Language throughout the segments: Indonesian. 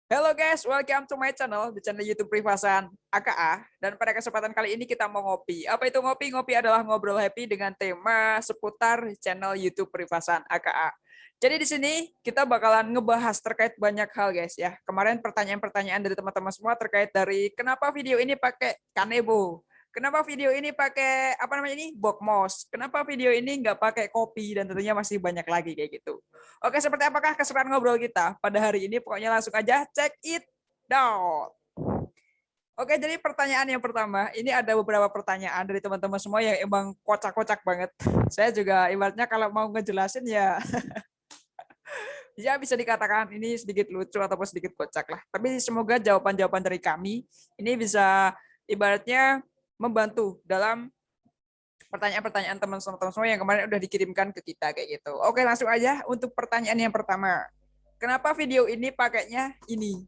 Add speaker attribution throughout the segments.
Speaker 1: Halo guys, welcome to my channel, di channel YouTube Privasan AKA. Dan pada kesempatan kali ini kita mau ngopi. Apa itu ngopi? Ngopi adalah ngobrol happy dengan tema seputar channel YouTube Privasan AKA. Jadi di sini kita bakalan ngebahas terkait banyak hal guys ya. Kemarin pertanyaan-pertanyaan dari teman-teman semua terkait dari kenapa video ini pakai Kanebo. Kenapa video ini pakai apa namanya ini Bookmos? Kenapa video ini nggak pakai kopi dan tentunya masih banyak lagi kayak gitu. Oke, seperti apakah keseruan ngobrol kita pada hari ini? Pokoknya langsung aja check it out. Oke, jadi pertanyaan yang pertama, ini ada beberapa pertanyaan dari teman-teman semua yang emang kocak-kocak banget. Saya juga ibaratnya kalau mau ngejelasin ya, ya bisa dikatakan ini sedikit lucu ataupun sedikit kocak lah. Tapi semoga jawaban-jawaban dari kami ini bisa ibaratnya membantu dalam pertanyaan-pertanyaan teman-teman semua yang kemarin udah dikirimkan ke kita kayak gitu. Oke, langsung aja untuk pertanyaan yang pertama. Kenapa video ini pakainya ini?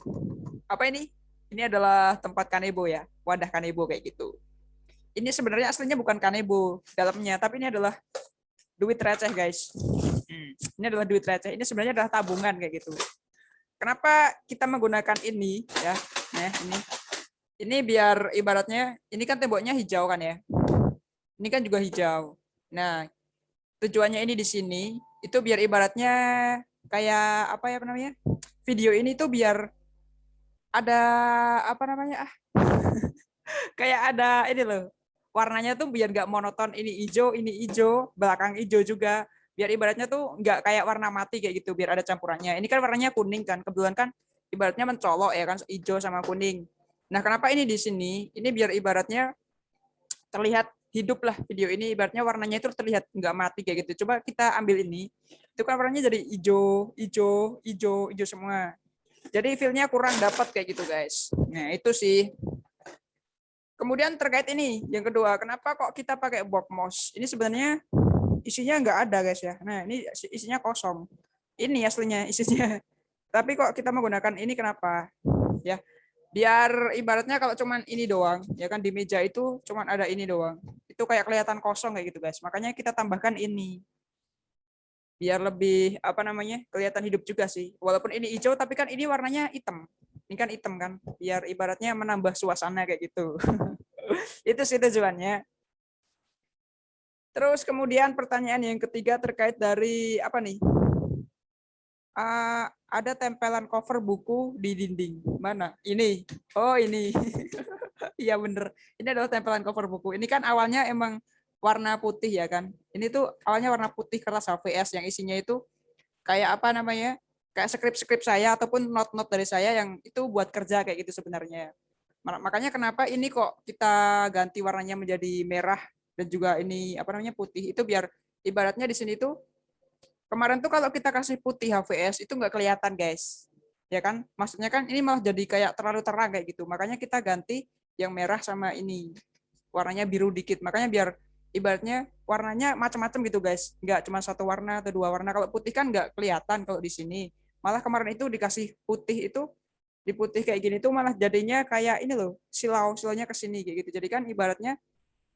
Speaker 1: Apa ini? Ini adalah tempat kanebo ya, wadah kanebo kayak gitu. Ini sebenarnya aslinya bukan kanebo dalamnya, tapi ini adalah duit receh guys. Ini adalah duit receh. Ini sebenarnya adalah tabungan kayak gitu. Kenapa kita menggunakan ini ya? Nah, ini biar ibaratnya ini kan temboknya hijau kan ya. Ini kan juga hijau. Nah, tujuannya ini di sini itu biar ibaratnya kayak apa ya namanya? Video ini tuh biar ada apa namanya? Kayak ada ini loh. Warnanya tuh biar nggak monoton ini hijau, belakang hijau juga. Biar ibaratnya tuh nggak kayak warna mati kayak gitu, biar ada campurannya. Ini kan warnanya kuning kan, kebetulan kan ibaratnya mencolok ya kan hijau sama kuning. Nah, kenapa ini di sini? Ini biar ibaratnya terlihat hidup lah video ini, ibaratnya warnanya itu terlihat nggak mati kayak gitu. Coba kita ambil ini, itu kan warnanya jadi hijau, hijau, hijau, hijau semua. Jadi feel-nya kurang dapat kayak gitu guys. Nah itu sih. Kemudian terkait ini, yang kedua, kenapa kok kita pakai bookmos? Ini sebenarnya isinya nggak ada guys ya. Nah ini isinya kosong. Ini aslinya isinya. Tapi kok kita menggunakan ini kenapa? Ya, biar ibaratnya kalau cuman ini doang ya kan di meja itu cuman ada ini doang itu kayak kelihatan kosong kayak gitu guys, makanya kita tambahkan ini biar lebih apa namanya kelihatan hidup juga sih, walaupun ini hijau tapi kan ini warnanya hitam, ini kan hitam kan biar ibaratnya menambah suasana kayak gitu. Itu sih tujuannya. Terus kemudian pertanyaan yang ketiga terkait dari apa nih, ada tempelan cover buku di dinding mana ini, oh ini. Iya bener. Ini adalah tempelan cover buku. Ini kan awalnya emang warna putih ya kan. Ini tuh awalnya warna putih kertas HVS yang isinya itu kayak apa namanya? Kayak skrip-skrip saya ataupun not-not dari saya yang itu buat kerja kayak gitu sebenarnya. Makanya kenapa ini kok kita ganti warnanya menjadi merah dan juga ini apa namanya putih itu biar ibaratnya di sini tuh kemarin tuh kalau kita kasih putih HVS itu nggak kelihatan guys. Ya kan? Maksudnya kan ini malah jadi kayak terlalu terang kayak gitu. Makanya kita ganti yang merah sama ini warnanya biru dikit. Makanya biar ibaratnya warnanya macam-macam gitu guys. Nggak cuma satu warna atau dua warna. Kalau putih kan nggak kelihatan kalau di sini. Malah kemarin itu dikasih putih itu di putih kayak gini tuh malah jadinya kayak ini loh silaunya ke sini kayak gitu. Jadi kan ibaratnya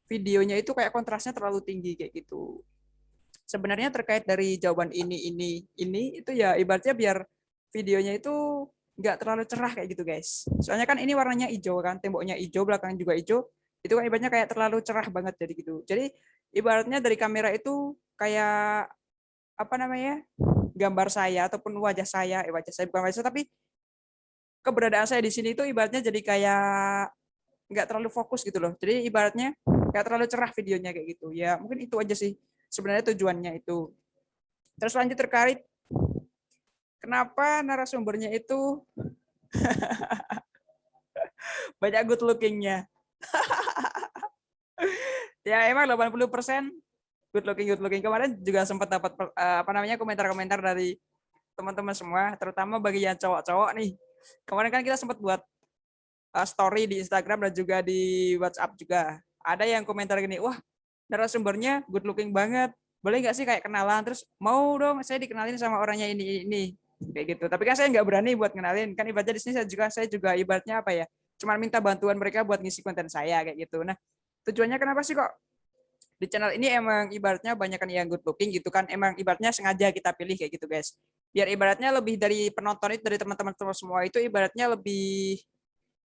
Speaker 1: videonya itu kayak kontrasnya terlalu tinggi kayak gitu. Sebenarnya terkait dari jawaban ini itu ya ibaratnya biar videonya itu nggak terlalu cerah kayak gitu guys. Soalnya kan ini warnanya hijau kan, temboknya hijau, belakang juga hijau. Itu kan ibaratnya kayak terlalu cerah banget jadi gitu. Jadi ibaratnya dari kamera itu kayak apa namanya? Gambar saya ataupun wajah saya bukan wajah saya, tapi keberadaan saya di sini itu ibaratnya jadi kayak nggak terlalu fokus gitu loh. Jadi ibaratnya nggak terlalu cerah videonya kayak gitu. Ya mungkin itu aja sih sebenarnya tujuannya itu. Terus lanjut terkait kenapa narasumbernya itu banyak good lookingnya. Ya emang 80% good looking. Kemarin juga sempat dapat apa namanya komentar-komentar dari teman-teman semua, terutama bagi yang cowok-cowok nih. Kemarin kan kita sempat buat story di Instagram dan juga di WhatsApp juga. Ada yang komentar gini, wah narasumbernya good looking banget. Boleh nggak sih kayak kenalan? Terus mau dong saya dikenalin sama orangnya ini kayak gitu. Tapi kan saya nggak berani buat kenalin. Kan ibaratnya di sini saya juga ibaratnya apa ya? Cuma minta bantuan mereka buat ngisi konten saya kayak gitu. Nah tujuannya kenapa sih kok di channel ini emang ibaratnya banyak kan yang good looking gitu kan, emang ibaratnya sengaja kita pilih kayak gitu guys. biar ibaratnya lebih dari penonton itu, dari teman-teman semua itu ibaratnya lebih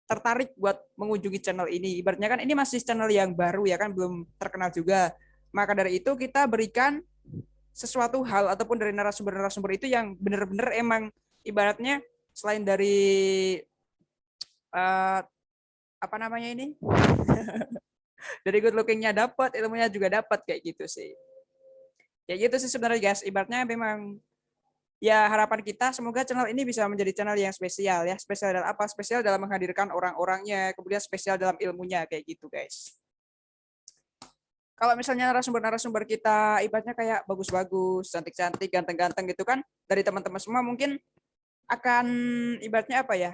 Speaker 1: tertarik buat mengunjungi channel ini. Ibaratnya kan ini masih channel yang baru ya kan, belum terkenal juga. Maka dari itu kita berikan sesuatu hal ataupun dari narasumber-narasumber itu yang benar-benar emang ibaratnya selain dari uh, apa namanya ini, dari good lookingnya dapat, ilmunya juga dapat kayak gitu sih. Ya gitu sih sebenarnya guys. Ibaratnya memang ya harapan kita semoga channel ini bisa menjadi channel yang spesial ya. Spesial dalam apa? Spesial dalam menghadirkan orang-orangnya, kemudian spesial dalam ilmunya kayak gitu guys. Kalau misalnya narasumber-narasumber kita ibaratnya kayak bagus-bagus, cantik-cantik, ganteng-ganteng gitu kan, dari teman-teman semua mungkin akan ibaratnya apa ya?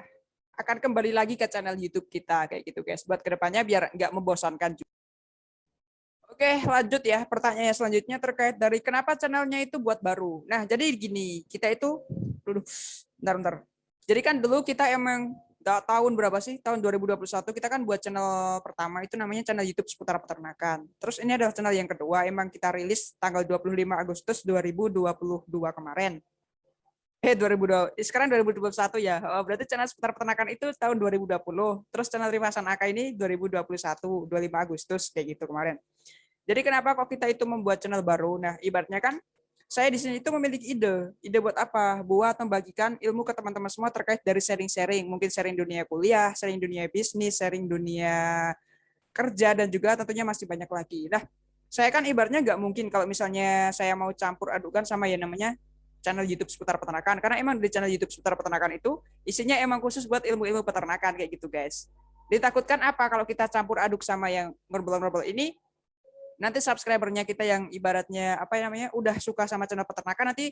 Speaker 1: Akan kembali lagi ke channel YouTube kita kayak gitu guys. Buat kedepannya biar nggak membosankan juga. Oke, lanjut ya. Pertanyaan selanjutnya terkait dari kenapa channelnya itu buat baru. Nah, jadi gini, kita itu, dulu, bentar. Jadi kan dulu kita emang tahun berapa sih? Tahun 2021 kita kan buat channel pertama itu namanya channel YouTube seputar peternakan. Terus ini adalah channel yang kedua, emang kita rilis tanggal 25 Agustus 2022 kemarin. 2002, sekarang 2021 ya. Oh, berarti channel seputar peternakan itu tahun 2020. Terus channel Rifasan Aka ini 2021, 25 Agustus kayak gitu kemarin. Jadi kenapa kok kita itu membuat channel baru? Nah, ibaratnya kan saya di sini itu memiliki ide. Ide buat apa? Buat membagikan ilmu ke teman-teman semua terkait dari sharing-sharing. Mungkin sharing dunia kuliah, sharing dunia bisnis, sharing dunia kerja, dan juga tentunya masih banyak lagi. Nah, saya kan ibaratnya nggak mungkin kalau misalnya saya mau campur adukan sama yang namanya channel YouTube seputar peternakan. Karena emang di channel YouTube seputar peternakan itu isinya emang khusus buat ilmu-ilmu peternakan kayak gitu guys. Ditakutkan apa kalau kita campur aduk sama yang ngobrol-ngobrol ini, nanti subscribernya kita yang ibaratnya apa namanya udah suka sama channel peternakan, nanti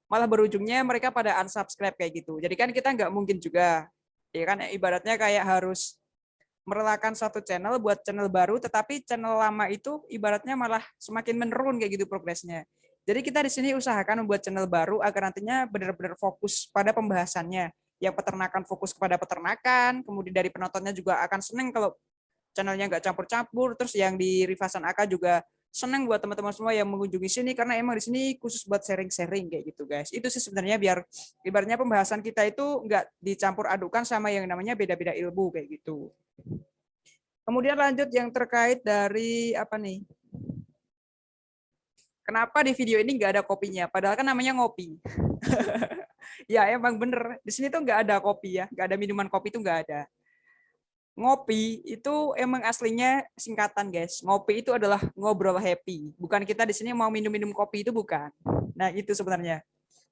Speaker 1: malah berujungnya mereka pada unsubscribe kayak gitu. Jadi kan kita nggak mungkin juga, ya kan ibaratnya kayak harus merelakan satu channel buat channel baru, tetapi channel lama itu ibaratnya malah semakin menurun kayak gitu progresnya. Jadi kita di sini usahakan membuat channel baru agar nantinya benar-benar fokus pada pembahasannya. Yang peternakan fokus kepada peternakan, kemudian dari penontonnya juga akan seneng kalau channelnya nggak campur-campur. Terus yang di Rifasan AK juga seneng buat teman-teman semua yang mengunjungi sini, karena emang di sini khusus buat sharing-sharing kayak gitu guys. Itu sih sebenarnya biar ibaratnya pembahasan kita itu nggak dicampur adukan sama yang namanya beda-beda ilmu kayak gitu. Kemudian lanjut yang terkait dari apa nih? Kenapa di video ini nggak ada kopinya? Padahal kan namanya ngopi. Ya emang bener. Di sini tuh nggak ada kopi ya, nggak ada minuman kopi itu nggak ada. Ngopi itu emang aslinya singkatan guys. Ngopi itu adalah ngobrol happy. Bukan kita di sini mau minum-minum kopi, itu bukan. Nah itu sebenarnya.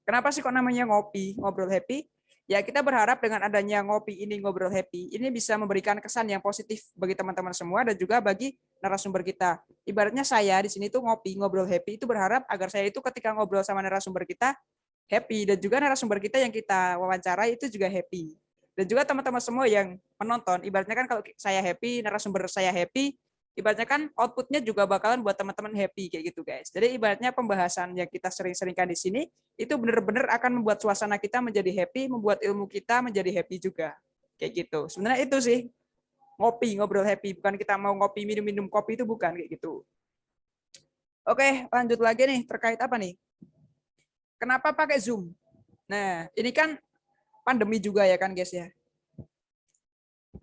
Speaker 1: Kenapa sih kok namanya ngopi, ngobrol happy? Ya kita berharap dengan adanya ngopi ini, ngobrol happy, ini bisa memberikan kesan yang positif bagi teman-teman semua dan juga bagi narasumber kita. Ibaratnya saya di sini tuh ngopi, ngobrol happy, itu berharap agar saya itu ketika ngobrol sama narasumber kita happy, dan juga narasumber kita yang kita wawancarai itu juga happy. Dan juga teman-teman semua yang menonton, ibaratnya kan kalau saya happy, narasumber saya happy, ibaratnya kan outputnya juga bakalan buat teman-teman happy kayak gitu guys. Jadi ibaratnya pembahasan yang kita sering-seringkan di sini itu benar-benar akan membuat suasana kita menjadi happy, membuat ilmu kita menjadi happy juga kayak gitu. Sebenarnya itu sih ngopi, ngobrol happy, bukan kita mau ngopi minum-minum kopi, itu bukan kayak gitu. Oke, lanjut lagi nih terkait apa nih? Kenapa pakai Zoom? Nah, ini kan pandemi juga ya kan guys ya.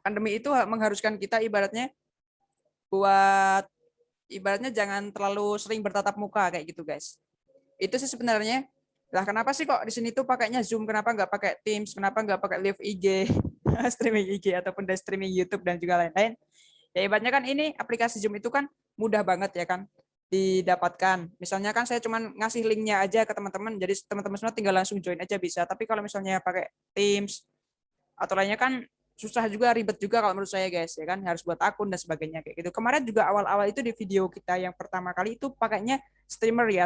Speaker 1: Pandemi itu mengharuskan kita ibaratnya buat ibaratnya jangan terlalu sering bertatap muka kayak gitu guys. Itu sih sebenarnya. Lah kenapa sih kok di sini tuh pakainya Zoom? Kenapa nggak pakai Teams? Kenapa nggak pakai live IG, streaming IG ataupun dari streaming YouTube dan juga lain-lain? Ya ibaratnya kan ini aplikasi Zoom itu kan mudah banget ya kan didapatkan. Misalnya kan saya cuma ngasih linknya aja ke teman-teman, jadi teman-teman semua tinggal langsung join aja bisa. Tapi kalau misalnya pakai Teams atau lainnya kan susah juga, ribet juga kalau menurut saya guys ya kan, harus buat akun dan sebagainya kayak gitu. Kemarin juga awal-awal itu di video kita yang pertama kali itu pakainya streamer ya,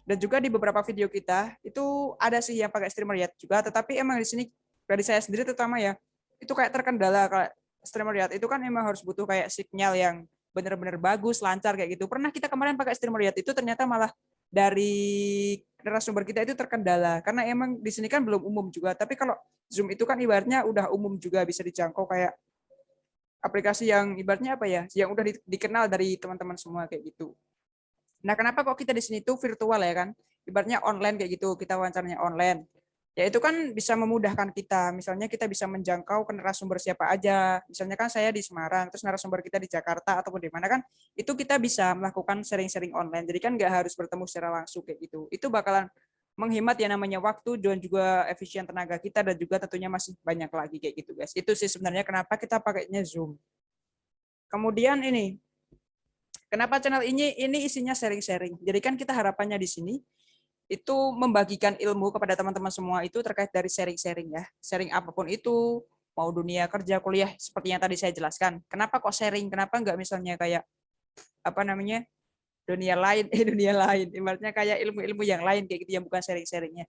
Speaker 1: dan juga di beberapa video kita itu ada sih yang pakai streamer ya juga, tetapi emang di sini dari saya sendiri terutama ya itu kayak terkendala. Kayak streamer ya itu kan emang harus butuh kayak sinyal yang benar-benar bagus, lancar kayak gitu. Pernah kita kemarin pakai streamer ya itu ternyata malah dari narasumber kita itu terkendala karena emang di sini kan belum umum juga. Tapi kalau Zoom itu kan ibaratnya udah umum juga, bisa dijangkau, kayak aplikasi yang ibaratnya apa ya, yang udah dikenal dari teman-teman semua kayak gitu. Nah, kenapa kok kita di sini tuh virtual ya kan? Ibaratnya online kayak gitu, kita wawancaranya online. Ya itu kan bisa memudahkan kita. Misalnya kita bisa menjangkau ke narasumber siapa aja. Misalnya kan saya di Semarang, terus narasumber kita di Jakarta ataupun di mana kan, itu kita bisa melakukan sharing-sharing online. Jadi kan nggak harus bertemu secara langsung kayak gitu. Itu bakalan menghemat ya namanya waktu dan juga efisien tenaga kita dan juga tentunya masih banyak lagi kayak gitu guys. Itu sih sebenarnya kenapa kita pakainya Zoom. Kemudian ini, kenapa channel ini isinya sharing-sharing. Jadi kan kita harapannya di sini itu membagikan ilmu kepada teman-teman semua itu terkait dari sharing-sharing ya. Sharing apapun itu, mau dunia kerja, kuliah, seperti yang tadi saya jelaskan. Kenapa kok sharing? Kenapa nggak misalnya kayak, apa namanya, dunia lain, dunia lain. Ibaratnya kayak ilmu-ilmu yang lain, kayak gitu, yang bukan sharing-sharingnya.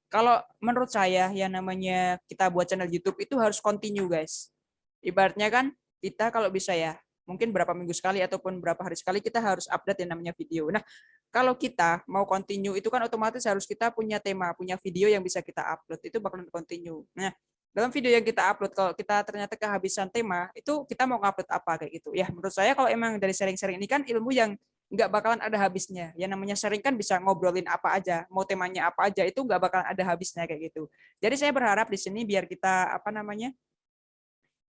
Speaker 1: Kalau menurut saya, yang namanya kita buat channel YouTube itu harus continue, guys. Ibaratnya kan, kita kalau bisa ya, mungkin berapa minggu sekali ataupun berapa hari sekali kita harus update yang namanya video. Nah, kalau kita mau continue itu kan otomatis harus kita punya tema, punya video yang bisa kita upload. Itu bakalan continue. Nah, dalam video yang kita upload, kalau kita ternyata kehabisan tema, itu kita mau ngupload apa kayak gitu. Ya, menurut saya kalau emang dari sharing-sharing ini kan ilmu yang nggak bakalan ada habisnya. Yang namanya sharing kan bisa ngobrolin apa aja, mau temanya apa aja, itu nggak bakalan ada habisnya kayak gitu. Jadi saya berharap di sini biar kita, apa namanya,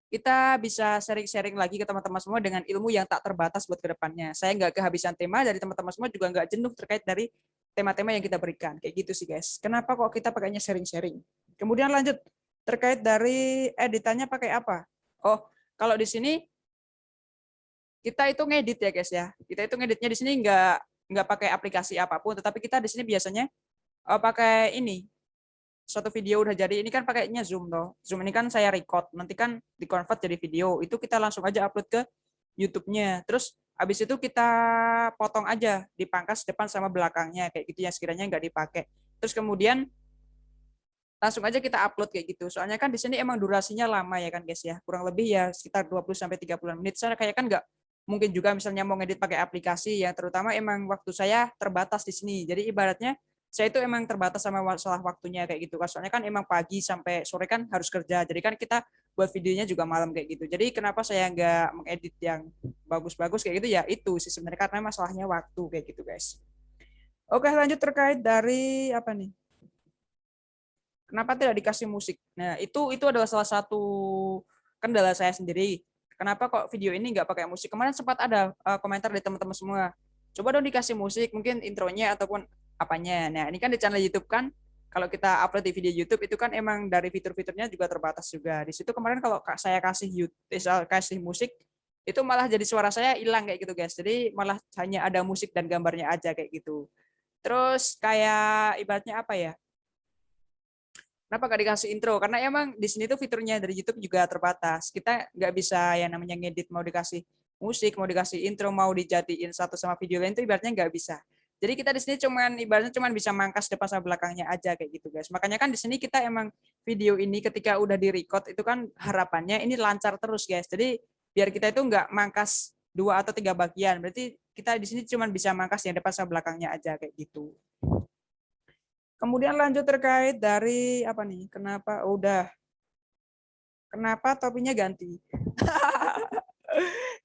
Speaker 1: kita bisa sharing-sharing lagi ke teman-teman semua dengan ilmu yang tak terbatas buat kedepannya. Saya nggak kehabisan tema, dari teman-teman semua juga nggak jenuh terkait dari tema-tema yang kita berikan. Kayak gitu sih guys. Kenapa kok kita pakainya sharing-sharing? Kemudian lanjut, terkait dari editannya pakai apa? Oh, kalau di sini kita itu ngedit ya guys ya. Kita itu ngeditnya di sini nggak pakai aplikasi apapun, tetapi kita di sini biasanya pakai ini, suatu video udah jadi, ini kan pakainya Zoom toh. Zoom ini kan saya record, nanti kan di-convert jadi video. Itu kita langsung aja upload ke YouTube-nya. Terus habis itu kita potong aja, dipangkas depan sama belakangnya kayak gitu yang sekiranya nggak dipakai. Terus kemudian langsung aja kita upload kayak gitu. Soalnya kan di sini emang durasinya lama ya kan guys ya. Kurang lebih ya sekitar 20 sampai 30 menit. Saya kayak kan nggak mungkin juga misalnya mau ngedit pakai aplikasi yang terutama emang waktu saya terbatas di sini. Jadi ibaratnya saya itu emang terbatas sama masalah waktunya kayak gitu. Soalnya kan emang pagi sampai sore kan harus kerja. Jadi kan kita buat videonya juga malam kayak gitu. Jadi kenapa saya nggak mengedit yang bagus-bagus kayak gitu ya itu sih sebenarnya karena masalahnya waktu kayak gitu guys. Oke lanjut terkait dari apa nih? Kenapa tidak dikasih musik? Nah itu adalah salah satu kendala saya sendiri. Kenapa kok video ini nggak pakai musik? Kemarin sempat ada komentar dari teman-teman semua. Coba dong dikasih musik, mungkin intronya ataupun apanya. Nah, ini kan di channel YouTube kan, kalau kita upload di video YouTube itu kan emang dari fitur-fiturnya juga terbatas juga. Di situ kemarin kalau saya kasih musik, itu malah jadi suara saya hilang kayak gitu guys. Jadi malah hanya ada musik dan gambarnya aja kayak gitu. Terus kayak ibaratnya apa ya? Kenapa nggak dikasih intro? Karena emang di sini tuh fiturnya dari YouTube juga terbatas. Kita nggak bisa yang namanya ngedit, mau dikasih musik, mau dikasih intro, mau dijadiin satu sama video lain itu ibaratnya nggak bisa. Jadi kita di sini ibaratnya cuman bisa mangkas depan sama belakangnya aja kayak gitu guys. Makanya kan di sini kita emang video ini ketika udah di record itu kan harapannya ini lancar terus guys. Jadi biar kita itu nggak mangkas 2 atau 3 bagian. Berarti kita di sini cuman bisa mangkas yang depan sama belakangnya aja kayak gitu. Kemudian lanjut terkait dari apa nih? Kenapa topinya ganti?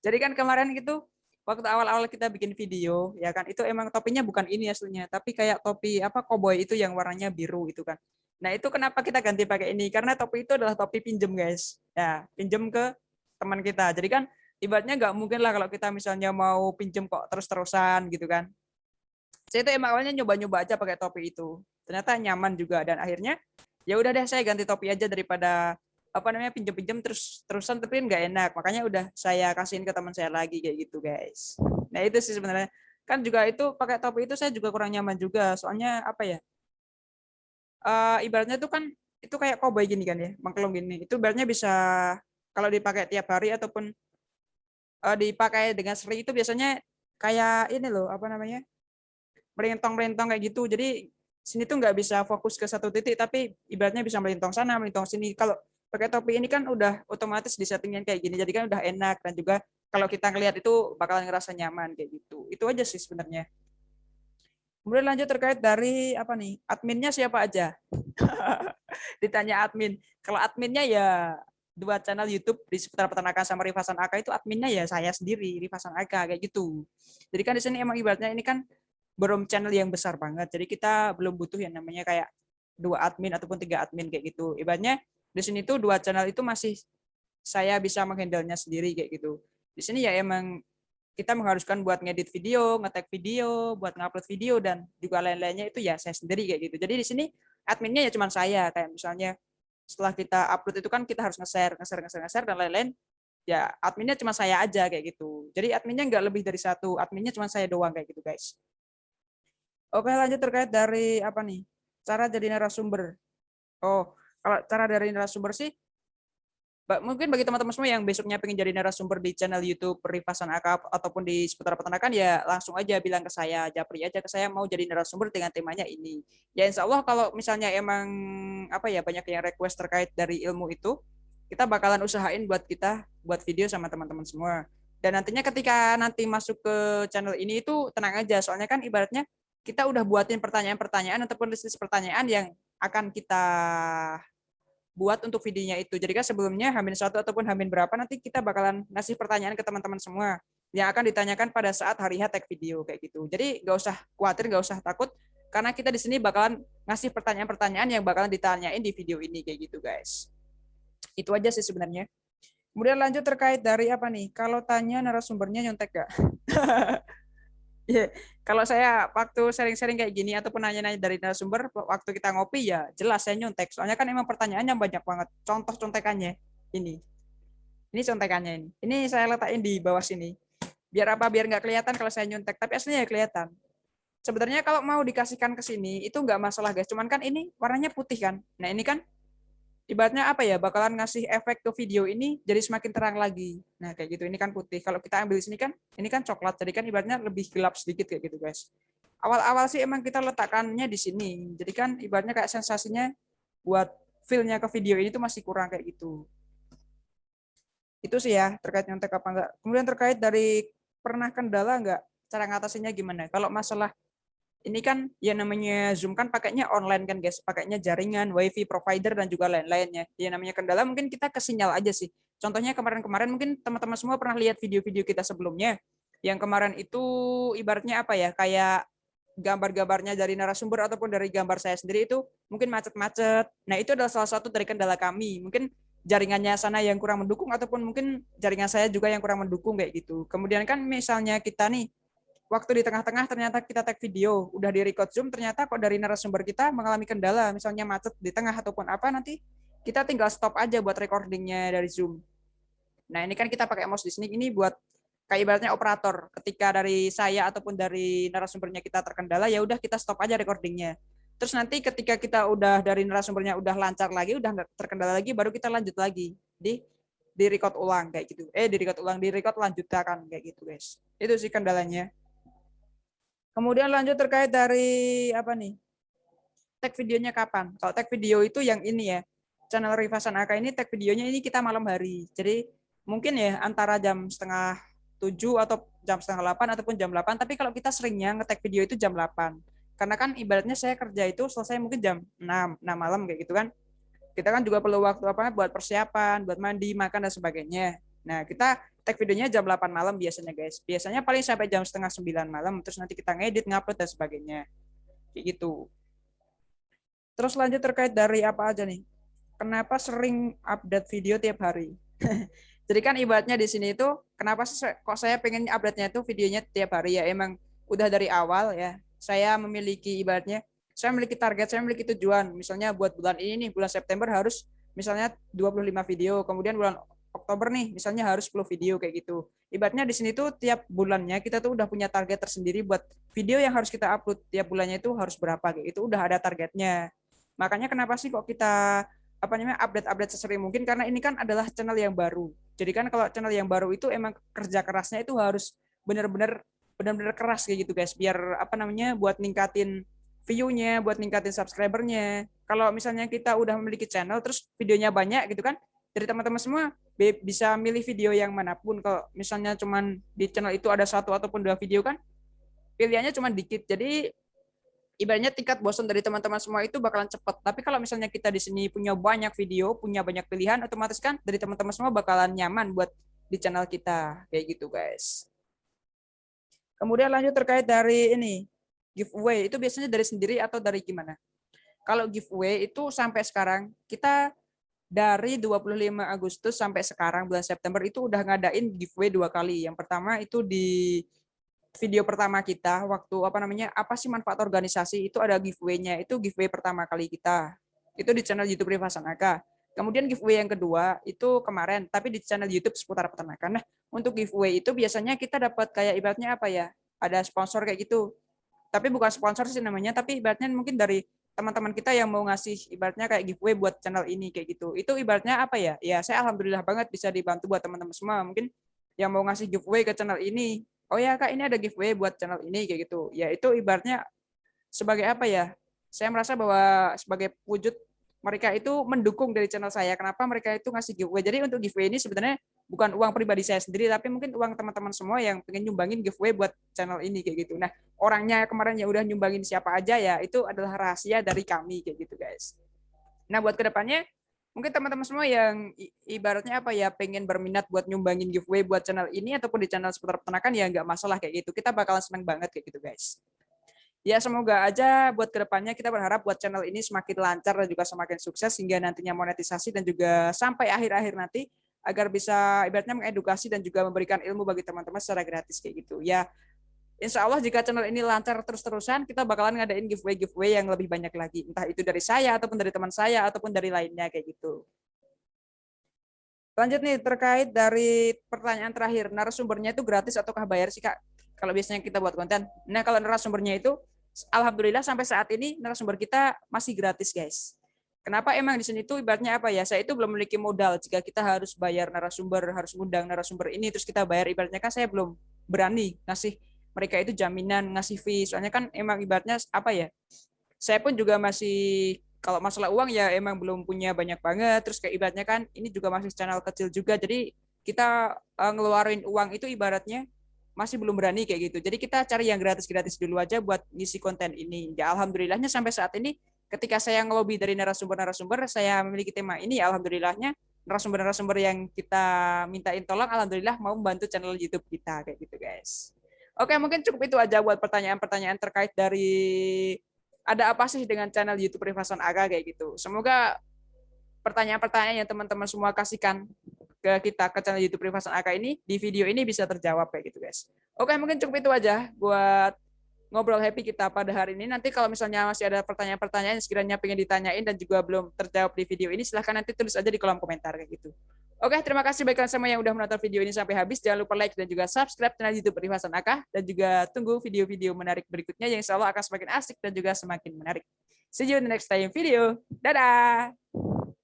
Speaker 1: Jadi kan kemarin gitu waktu awal-awal kita bikin video ya kan itu emang topinya bukan ini aslinya, tapi kayak topi apa koboi itu yang warnanya biru itu kan. Nah, itu kenapa kita ganti pakai ini? Karena topi itu adalah topi pinjem, guys. Ya, pinjem ke teman kita. Jadi kan ibaratnya nggak mungkin lah kalau kita misalnya mau pinjem kok terus-terusan gitu kan. Saya itu emang awalnya nyoba-nyoba aja pakai topi itu. Ternyata nyaman juga dan akhirnya ya udah deh saya ganti topi aja daripada apa namanya pinjem-pinjem terusan tapi nggak enak. Makanya udah saya kasihin ke teman saya lagi kayak gitu guys. Nah itu sih sebenarnya kan juga itu pakai topi itu saya juga kurang nyaman juga. Soalnya apa ya? Ibaratnya itu kan itu kayak koboi gini kan ya, mangkelong gini. Itu ibaratnya bisa kalau dipakai tiap hari ataupun dipakai dengan sering itu biasanya kayak ini loh apa namanya? Melintang-melintang kayak gitu. Jadi sini tuh nggak bisa fokus ke satu titik, tapi ibaratnya bisa melintang sana, melintang sini. Kalau pakai topi ini kan udah otomatis disettingin kayak gini, jadi kan udah enak dan juga kalau kita ngelihat itu bakalan ngerasa nyaman kayak gitu. Itu aja sih sebenarnya. Kemudian lanjut terkait dari apa nih? Adminnya siapa aja? Ditanya admin. Kalau adminnya ya 2 channel YouTube di seputar peternakan sama Rifasan AK itu adminnya ya saya sendiri, Rifasan AK kayak gitu. Jadi kan di sini emang ibaratnya ini kan belum channel yang besar banget. Jadi kita belum butuh yang namanya kayak 2 admin ataupun 3 admin kayak gitu. Ibaratnya di sini tuh 2 channel itu masih saya bisa menghandle-nya sendiri kayak gitu. Di sini ya emang kita mengharuskan buat ngedit video, nge-tag video, buat ngupload video dan juga lain-lainnya itu ya saya sendiri kayak gitu. Jadi di sini adminnya ya cuma saya, kayak misalnya setelah kita upload itu kan kita harus nge-share dan lain-lain. Ya adminnya cuma saya aja kayak gitu. Jadi adminnya nggak lebih dari 1, adminnya cuma saya doang kayak gitu guys. Oke, lanjut terkait dari apa nih? Cara jadi narasumber. Oh, kalau cara dari narasumber sih mungkin bagi teman-teman semua yang besoknya pengen jadi narasumber di channel YouTube Perivasan Akap ataupun di seputar peternakan, ya langsung aja bilang ke saya, japri aja ke saya mau jadi narasumber dengan temanya ini. Ya insya Allah kalau misalnya emang apa ya banyak yang request terkait dari ilmu itu, kita bakalan usahain buat video sama teman-teman semua. Dan nantinya ketika nanti masuk ke channel ini itu tenang aja, soalnya kan ibaratnya kita udah buatin pertanyaan-pertanyaan ataupun list pertanyaan yang akan kita buat untuk videonya itu. Jadi kan sebelumnya H-1 ataupun H- berapa nanti kita bakalan ngasih pertanyaan ke teman-teman semua yang akan ditanyakan pada saat hari H tag video kayak gitu. Jadi nggak usah khawatir, nggak usah takut karena kita di sini bakalan ngasih pertanyaan-pertanyaan yang bakalan ditanyain di video ini kayak gitu guys. Itu aja sih sebenarnya. Kemudian lanjut terkait dari apa nih? Kalau tanya narasumbernya nyontek gak? Iya, kalau saya waktu sering-sering kayak gini ataupun nanya-nanya dari narasumber waktu kita ngopi ya jelas saya nyontek. Soalnya kan emang pertanyaannya banyak banget. Contoh contekannya ini. Ini contekannya ini. Ini saya letakin di bawah sini. Biar apa? Biar nggak kelihatan kalau saya nyontek. Tapi aslinya ya kelihatan. Sebenarnya kalau mau dikasihkan ke sini itu nggak masalah guys. Cuman kan ini warnanya putih kan. Nah ini kan ibaratnya apa ya, bakalan ngasih efek ke video ini jadi semakin terang lagi. Nah kayak gitu, ini kan putih, kalau kita ambil di sini kan ini kan coklat, jadi kan ibaratnya lebih gelap sedikit kayak gitu guys. Awal-awal sih emang kita letakkannya di sini, jadi kan ibaratnya kayak sensasinya buat feel-nya ke video ini tuh masih kurang kayak gitu. Itu sih ya terkait nyontek apa enggak. Kemudian terkait dari pernah kendala enggak, cara ngatasinnya gimana. Kalau masalah ini kan ya namanya Zoom kan pakainya online kan guys, pakainya jaringan, wifi provider dan juga lain-lainnya. Ya namanya kendala mungkin kita ke sinyal aja sih. Contohnya kemarin-kemarin mungkin teman-teman semua pernah lihat video-video kita sebelumnya. Yang kemarin itu ibaratnya apa ya, kayak gambar-gambarnya dari narasumber ataupun dari gambar saya sendiri itu mungkin macet-macet. Nah itu adalah salah satu dari kendala kami. Mungkin jaringannya sana yang kurang mendukung ataupun mungkin jaringan saya juga yang kurang mendukung kayak gitu. Kemudian kan misalnya kita nih waktu di tengah-tengah ternyata kita tag video, udah di record Zoom, ternyata kok dari narasumber kita mengalami kendala, misalnya macet di tengah ataupun apa, nanti kita tinggal stop aja buat recordingnya dari Zoom. Nah ini kan kita pakai mouse di sini, ini buat kayak ibaratnya operator. Ketika dari saya ataupun dari narasumbernya kita terkendala, ya udah kita stop aja recordingnya. Terus nanti ketika kita udah dari narasumbernya udah lancar lagi, udah nggak terkendala lagi, baru kita lanjut lagi di record ulang kayak gitu. Di record ulang, di record lanjutkan kayak gitu guys. Itu sih kendalanya. Kemudian lanjut terkait dari apa nih? Tag videonya kapan? Kalau tag video itu yang ini ya, channel Rifasan AK ini tag videonya ini kita malam hari. Jadi mungkin ya antara jam setengah 7 atau jam setengah 8 ataupun jam 8. Tapi kalau kita seringnya nge-tag video itu jam 8. Karena kan ibaratnya saya kerja itu selesai mungkin jam 6 malam kayak gitu kan. Kita kan juga perlu waktu apa buat persiapan, buat mandi, makan dan sebagainya. Nah, kita tag videonya jam 8 malam biasanya guys. Biasanya paling sampai jam setengah 9 malam, terus nanti kita ngedit, ngupload dan sebagainya. Kayak gitu. Terus lanjut terkait dari apa aja nih? Kenapa sering update video tiap hari? Jadi kan ibaratnya di sini itu kenapa sih kok saya pengen update-nya itu videonya tiap hari ya emang udah dari awal ya. Saya memiliki ibaratnya saya memiliki target, saya memiliki tujuan. Misalnya buat bulan ini nih, bulan September harus misalnya 25 video, kemudian bulan Oktober nih misalnya harus 10 video kayak gitu. Ibaratnya di sini tuh tiap bulannya kita tuh udah punya target tersendiri buat video yang harus kita upload tiap bulannya itu harus berapa kayak itu udah ada targetnya. Makanya kenapa sih kok kita apa namanya update-update sesering mungkin karena ini kan adalah channel yang baru. Jadi kan kalau channel yang baru itu emang kerja kerasnya itu harus benar-benar keras kayak gitu guys biar apa namanya buat ningkatin view-nya, buat ningkatin subscriber-nya. Kalau misalnya kita udah memiliki channel terus videonya banyak gitu kan, dari teman-teman semua bisa milih video yang manapun. Kalau misalnya cuman di channel itu ada satu ataupun dua video kan, pilihannya cuma dikit. Jadi ibaratnya tingkat bosan dari teman-teman semua itu bakalan cepat. Tapi kalau misalnya kita di sini punya banyak video, punya banyak pilihan, otomatis kan dari teman-teman semua bakalan nyaman buat di channel kita. Kayak gitu, guys. Kemudian lanjut terkait dari ini, giveaway. Itu biasanya dari sendiri atau dari gimana? Kalau giveaway itu sampai sekarang kita dari 25 Agustus sampai sekarang bulan September itu udah ngadain giveaway 2 kali. Yang pertama itu di video pertama kita waktu apa sih manfaat organisasi, itu ada giveaway-nya. Itu giveaway pertama kali kita. Itu di channel YouTube Rifasan Aka. Kemudian giveaway yang kedua itu kemarin tapi di channel YouTube seputar peternakan. Nah, untuk giveaway itu biasanya kita dapat kayak ibaratnya apa ya? Ada sponsor kayak gitu. Tapi bukan sponsor sih namanya, tapi ibaratnya mungkin dari teman-teman kita yang mau ngasih ibaratnya kayak giveaway buat channel ini kayak gitu. Itu ibaratnya apa ya? Ya saya alhamdulillah banget bisa dibantu buat teman-teman semua. Mungkin yang mau ngasih giveaway ke channel ini. Oh ya Kak, ini ada giveaway buat channel ini kayak gitu. Ya itu ibaratnya sebagai apa ya? Saya merasa bahwa sebagai wujud mereka itu mendukung dari channel saya. Kenapa mereka itu ngasih giveaway? Jadi untuk giveaway ini sebenarnya bukan uang pribadi saya sendiri, tapi mungkin uang teman-teman semua yang pengen nyumbangin giveaway buat channel ini kayak gitu. Nah, orangnya kemarin yang udah nyumbangin siapa aja ya, itu adalah rahasia dari kami kayak gitu guys. Nah, buat kedepannya mungkin teman-teman semua yang ibaratnya apa ya pengen berminat buat nyumbangin giveaway buat channel ini ataupun di channel seputar peternakan ya nggak masalah kayak gitu. Kita bakalan seneng banget kayak gitu guys. Ya semoga aja buat kedepannya kita berharap buat channel ini semakin lancar dan juga semakin sukses hingga nantinya monetisasi dan juga sampai akhir-akhir nanti agar bisa ibaratnya mengedukasi dan juga memberikan ilmu bagi teman-teman secara gratis kayak gitu. Ya insya Allah jika channel ini lancar terus-terusan kita bakalan ngadain giveaway yang lebih banyak lagi. Entah itu dari saya ataupun dari teman saya ataupun dari lainnya kayak gitu. Lanjut nih terkait dari pertanyaan terakhir, narasumbernya itu gratis ataukah bayar sih Kak? Kalau biasanya kita buat konten. Nah kalau narasumbernya itu, alhamdulillah sampai saat ini narasumber kita masih gratis guys. Kenapa emang di sini tuh ibaratnya apa ya? Saya itu belum memiliki modal jika kita harus bayar narasumber, harus ngundang narasumber ini terus kita bayar ibaratnya kan saya belum berani ngasih mereka itu jaminan ngasih fee. Soalnya kan emang ibaratnya apa ya? Saya pun juga masih kalau masalah uang ya emang belum punya banyak banget terus kayak ibaratnya kan ini juga masih channel kecil juga jadi kita ngeluarin uang itu ibaratnya masih belum berani kayak gitu jadi kita cari yang gratis-gratis dulu aja buat ngisi konten ini ya alhamdulillahnya sampai saat ini ketika saya ngelobi dari narasumber-narasumber saya memiliki tema ini ya alhamdulillahnya narasumber-narasumber yang kita mintain tolong alhamdulillah mau membantu channel YouTube kita kayak gitu guys. Oke mungkin cukup itu aja buat pertanyaan-pertanyaan terkait dari ada apa sih dengan channel YouTube Rifasan Aga kayak gitu. Semoga pertanyaan-pertanyaan yang teman-teman semua kasihkan ke kita ke channel YouTube Rifasan Aga ini di video ini bisa terjawab kayak gitu guys. Oke, mungkin cukup itu aja buat ngobrol happy kita pada hari ini. Nanti kalau misalnya masih ada pertanyaan-pertanyaan yang sekiranya pengen ditanyain dan juga belum terjawab di video ini, silahkan nanti tulis aja di kolom komentar kayak gitu. Oke, terima kasih bagi kalian semua yang udah menonton video ini sampai habis. Jangan lupa like dan juga subscribe channel YouTube Rifasan Aka dan juga tunggu video-video menarik berikutnya yang insya Allah akan semakin asik dan juga semakin menarik. See you in the next time video. Dadah!